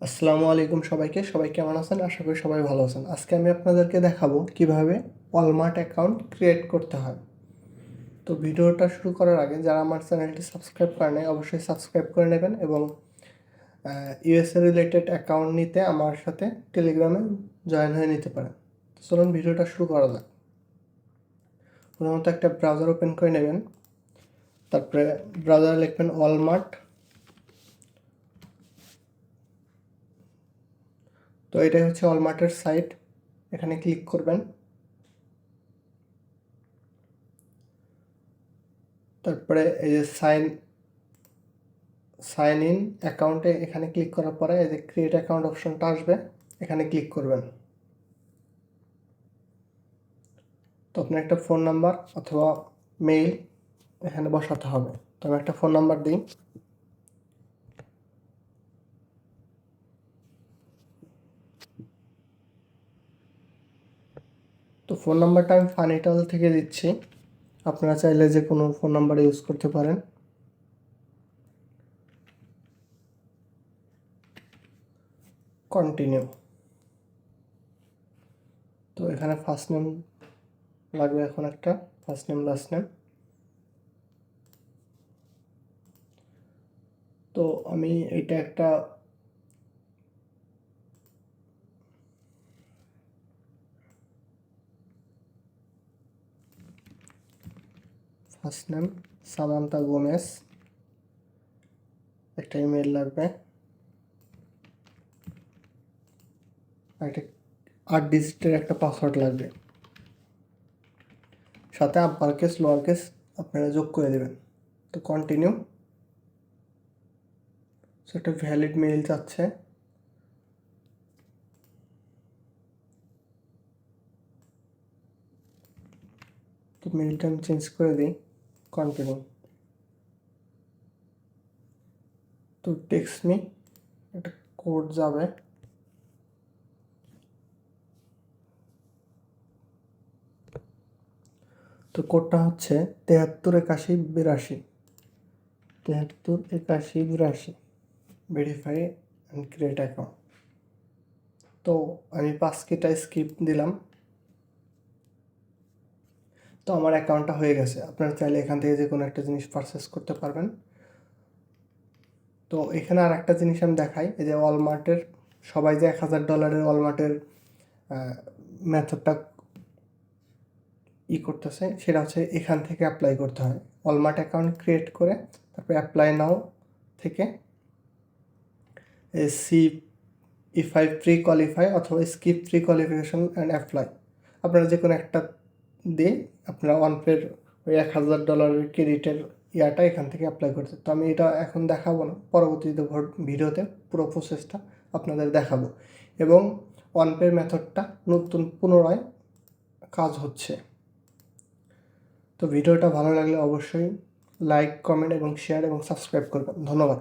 আসসালামু আলাইকুম সবাই কেমন আছেন? আশা করি সবাই ভালো আছেন। আজকে আমি আপনাদেরকে দেখাবো কিভাবে ওয়ালমার্ট অ্যাকাউন্ট ক্রিয়েট করতে হয়। তো ভিডিওটা শুরু করার আগে যারা আমার চ্যানেলটি সাবস্ক্রাইব করে নাই অবশ্যই সাবস্ক্রাইব করে নেবেন এবং ইউএসএ রিলেটেড অ্যাকাউন্ট নিতে আমার সাথে টেলিগ্রামে জয়েন হয়ে নিতে পারেন। তো চলুন ভিডিওটা শুরু করা যাক। প্রথমত একটা ব্রাউজার ওপেন করে নেবেন, তারপরে ব্রাউজারে লিখবেন ওয়ালমার্ট। তো এটাই হচ্ছে ওয়ালমার্টের সাইট, এখানে ক্লিক করবেন। তারপরে এই যে সাইন ইন অ্যাকাউন্টে এখানে ক্লিক করার পরে এই যে ক্রিয়েট অ্যাকাউন্ট অপশনটা আসবে, এখানে ক্লিক করবেন। তো আপনার একটা ফোন নাম্বার অথবা মেইল এখানে বসাতে হবে। তো আমি একটা ফোন নাম্বার দিই। তো ফোন নাম্বারটা আমি ফানিটাল থেকে দিচ্ছি, আপনারা চাইলে যে কোনো ফোন নাম্বার ইউজ করতে পারেন। কন্টিনিউ। তো এখানে ফার্স্ট নেম লাগবে, এখন একটা ফার্স্ট নেম লাস্ট নেম। তো আমি এটা একটা ফার্স্ট নেম সামান্তা গোমেস, একটা ইমেল লাগবে, একটা 8 ডিজিটের একটা পাসওয়ার্ড লাগবে, সাথে আপার কেস লোয়ার কেস আপনারা যোগ করে দেবেন। তো কন্টিনিউ। সো একটা ভ্যালিড মেইল চাচ্ছে। তো মেইলটা আমি চেঞ্জ করে দিই, কন্টিনিউ। তো টেক্সট মি একটা কোড যাবে, তো কোডটা হচ্ছে 738182, 738182, ভেরিফাই অ্যান্ড ক্রিয়েট অ্যাকাউন্ট। তো আমি 5Kটা স্কিপ দিলাম। তো আমার অ্যাকাউন্টটা হয়ে গেছে। আপনারা চাইলে এখান থেকে যে কোনো একটা জিনিস পারচেস করতে পারবেন। তো এখানে আর একটা জিনিস আমি দেখাই, এই যে ওয়ালমার্টের সবাই যে $1000 ওয়ালমার্টের মেথডটা করতেছে, সেটা হচ্ছে এখান থেকে অ্যাপ্লাই করতে হয়। ওয়ালমার্ট অ্যাকাউন্ট ক্রিয়েট করে তারপরে অ্যাপ্লাই নাও থেকে সি ইফ প্রি কোয়ালিফাই অথবা skip pre qualification and apply, আপনারা যে কোনো একটা দিয়ে আপনারা ওয়ানপের ওই $1000 ক্রেডিটের ইয়াটা এখান থেকে অ্যাপ্লাই করতে। তো আমি এটা এখন দেখাবো না, পরবর্তীতে ভিডিওতে পুরো প্রসেসটা আপনাদের দেখাবো। এবং ওয়ানপের মেথডটা নতুন পুনরায় কাজ হচ্ছে। তো ভিডিওটা ভালো লাগলে অবশ্যই লাইক, কমেন্ট এবং শেয়ার এবং সাবস্ক্রাইব করবেন। ধন্যবাদ।